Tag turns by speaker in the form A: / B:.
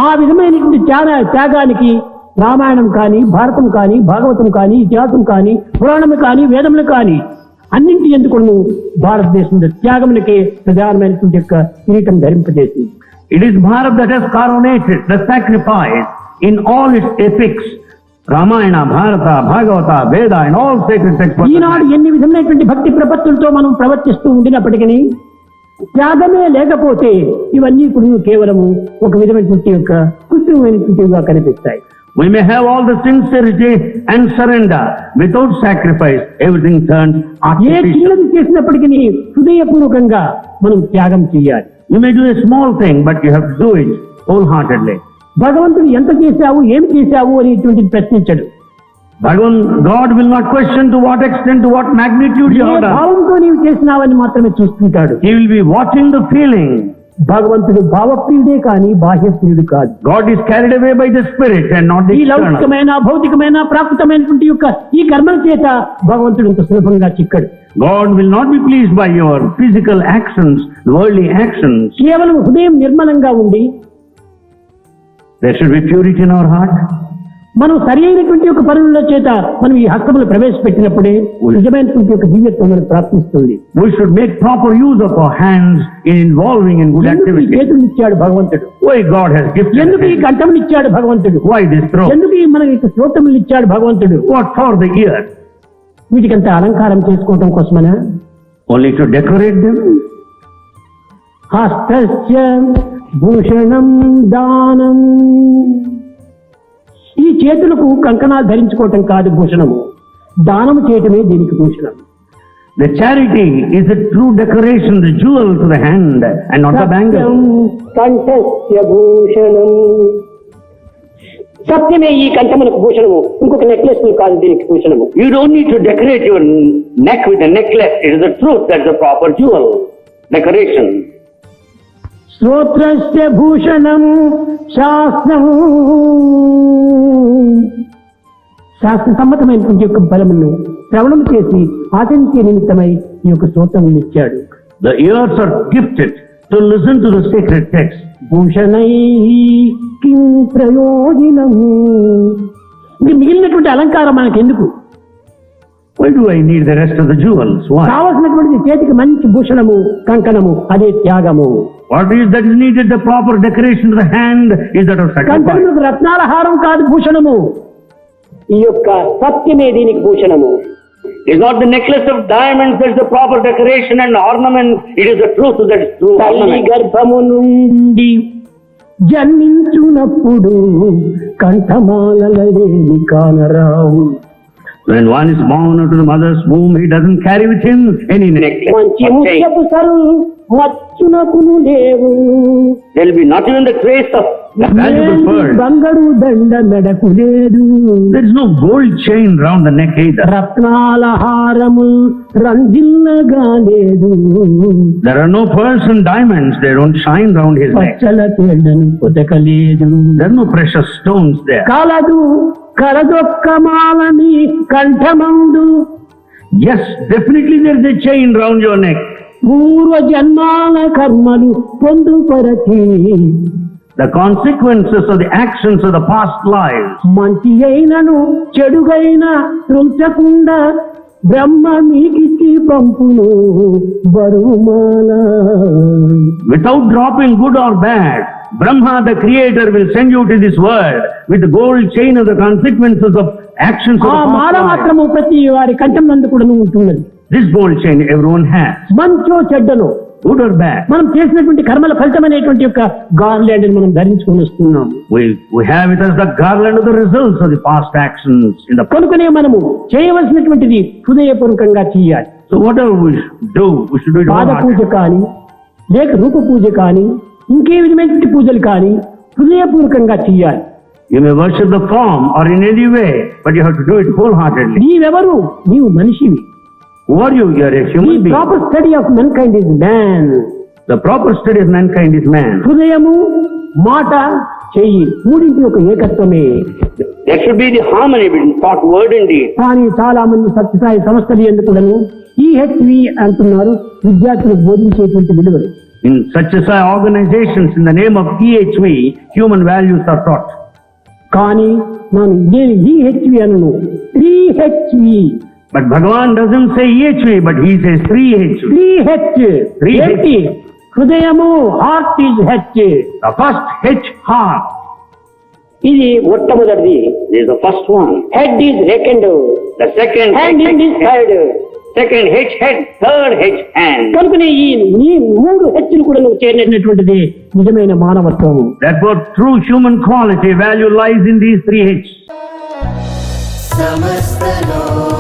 A: ఆ విధమైనటువంటి త్యాగానికి రామాయణం కానీ, భారతం కానీ, భాగవతం కానీ, ఇతిహాసం కానీ, పురాణము కానీ, వేదములు కానీ అన్నింటి ఎందుకు భారతదేశంలో త్యాగములకే ప్రధానమైనటువంటి యొక్క కిరీటం ధరింపజేసింది.
B: It is Bharat that has coronated the sacrifice in all its epics. Ramayana, Bharata, Bhagavata, Veda and all sacred texts.
A: ఈనాడు ఎన్ని విధమైనటువంటి భక్తి ప్రపత్తులతో మనం ప్రవర్తిస్తూ ఉండినప్పటికీ త్యాగమే లేకపోతే ఇవన్నీ ఇప్పుడు కేవలము ఒక విధమైనటువంటి యొక్క కృత్రిమైనటువంటివిగా కనిపిస్తాయి.
B: We may have all the sincerity and surrender. Without sacrifice, everything turns
A: A
B: artificial.
A: చిన్నది చేసినప్పటికీ హృదయపూర్వకంగా మనం త్యాగం చేయాలి.
B: You may do a small thing, but you have to do it wholeheartedly.
A: భగవంతుడు ఎంత చేశావు, ఏమి చేశావు అనేటువంటిది ప్రశ్నించడు.
B: Bhagavan, God will not question to what extent, to what magnitude you
A: A
B: have done.
A: భావంతో నీవు చేసినావని మాత్రమే చూస్తుంటాడు.
B: He will be watching the feeling.
A: భగవంతుడు భావప్రియుడే కానీ బాహ్యప్రియుడు కాదు.
B: God is carried away by the spirit and not the
A: ఈ
B: external.
A: లౌకికమైన, భౌతికమైన, ప్రాకృతమైనటువంటి యొక్క ఈ కర్మల చేత భగవంతుడు ఇంత సులభంగా చిక్కడు.
B: God will not be pleased by your physical actions, worldly actions.
A: కేవలం హృదయం నిర్మలంగా ఉండి
B: There should be purity in our heart.
A: మనం సరి అయినటువంటి యొక్క పనుల చేత మనం ఈ హస్తములు ప్రవేశపెట్టినప్పుడే నిజమైనటువంటి యొక్క దివ్యత్వం మనకు ప్రాప్తిస్తుంది.
B: We should make proper use of our hands in involving in good
A: ఎందుకు ఈ
B: activity.
A: చేతులు ఇచ్చాడు భగవంతుడు?
B: Why God has gifted
A: ఎందుకు ఈ
B: hands?
A: కంఠములు ఇచ్చాడు భగవంతుడు?
B: Why this throat?
A: ఎందుకు ఈ మనకి శ్రోతములు ఇచ్చాడు భగవంతుడు?
B: What for the ears?
A: వీటికంతా అలంకారం చేసుకోవటం కోసమనా?
B: Only to decorate them?
A: హస్తస్య Bhushanam దానం. ఈ చేతులకు కంకణాలు ధరించుకోవటం కాదు భూషణము, దానం చేయటమే దీనికి Bhushanam.
B: The charity is a true decoration, the jewel to the hand and not the bangle.
A: కంఠస్య Bhushanam. సత్యమే ఈ కంఠములకు భూషణము, ఇంకొక నెక్లెస్ కాదు దీనికి భూషణము.
B: You don't need to decorate your neck with a necklace. It is the truth that's the proper jewel. Decoration.
A: శ్రోత్రస్య Bhushanam శాస్త్రం. శాస్త్ర సమ్మతమైనటువంటి యొక్క బలమును శ్రవణం చేసి ఆచరించే నిమిత్తమై ఈ యొక్క శ్రోత్రమును ఇచ్చాడు.
B: The ears are gifted to listen to the sacred text.
A: భూషణై కిం ప్రయోజనం. ఇది మిగిలినటువంటి అలంకారం మనకెందుకు?
B: Why do I need the rest of the jewels? Why?
A: కావలసినటువంటి చేతికి మంచి భూషణము కంకణము, అదే త్యాగము.
B: What is that is needed? The proper decoration to the hand is that of sacrifice.
A: కంకణములకు రత్నాల హారం కాదు భూషణము, ఈ యొక్క సత్యమే దీనికి భూషణము.
B: It's not the necklace of diamonds that's the proper decoration and ornament. It is the truth that is true
A: తల్లి
B: ornament.
A: గర్భము నుండి జన్మించునప్పుడు కంఠమాలలేని కానరావు.
B: When one is born out of the mother's womb, he doesn't carry with him any necklace
A: మంచి
B: or chain.
A: ముత్యపు sir మచ్చునకును లేవు.
B: There will be not even the trace of the valuable pearl.
A: బంగడు దండ మెడకు లేదు.
B: There is no gold chain round the neck either.
A: రత్నాల హారము రంజిల్లగా లేదు.
B: There are no pearls and diamonds. They don't shine round his neck.
A: Pachchala తేడను పొదకలేదు.
B: There are no precious stones there.
A: కలదు కలదొక్కమాలని కంఠమందు.
B: Yes, definitely there is a chain round your neck.
A: పూర్వ జన్మాల కర్మలు పొందుపరచి
B: The consequences of the actions of the past lives.
A: మంచి అయినను చెడుగైన రుంచకుండా బ్రహ్మ మీకిచ్చి పంపును బరుమాల.
B: Without dropping good or bad, Brahma, the creator, will send you to this world with the gold chain of the consequences of actions of
A: ఆ
B: the
A: Mala
B: past lives.
A: మాత్రము ప్రతి వారి కంఠం నందు కూడా ఉంటున్నది.
B: This gold chain everyone has,
A: మంచో చెడ్డను
B: good or bad.
A: మనం చేసినటువంటి కర్మల ఫలితమైనటువంటి యొక్క గార్లాండ్ మనం ధరించుకొని వస్తున్నాం.
B: We have it as the garland of the results of the past actions in the past.
A: కనుకనే మనము చేయవలసినటువంటిది హృదయపూర్వకంగా చేయాలి.
B: So whatever we should do, we should do it
A: పాద పూజ
B: wholeheartedly.
A: కానీ, లేక రూప పూజ కానీ, ఇంకే విధమైనటువంటి పూజలు కానీ హృదయపూర్వకంగా చేయాలి.
B: You may worship the form or in any way, but you have to do it wholeheartedly.
A: నీవెవరు? నీవు మనిషివి.
B: Who are you? You are a
A: The
B: human being.
A: proper study of mankind is man.
B: The proper study of mankind is man.
A: హృదయము, మాట, చెయ్యి మూడింటి యొక్క ఏకత్వమే.
B: There should be the harmony between thought, word and deed.
A: కానీ చాలా మంది సత్యసాయి సంస్థలు ఎందుకులను EHV అంటున్నారు, విద్యార్థులకు బోధించేటువంటి విలువలు.
B: In such organizations, in the name of EHV, human values are taught.
A: కానీ నేను EHV అనను, 3HV.
B: But Bhagavan doesn't say EHV, but he says 3H.
A: 3H.
B: 3H.
A: ఏంటి? హృదయము, heart is H.
B: The first H, heart.
A: ఇది మొట్టమొదటిది.
B: This is the first one.
A: Head is second.
B: The second
A: hand
B: H,
A: is third.
B: second H, head, third H, hand.
A: కనుకనే ఈ 3 హెచ్లు కూడా నువ్వు చేరినటువంటిది నిజమైన మానవత్వం.
B: Therefore, true human quality value lies in these 3 H.
C: समस्त लोक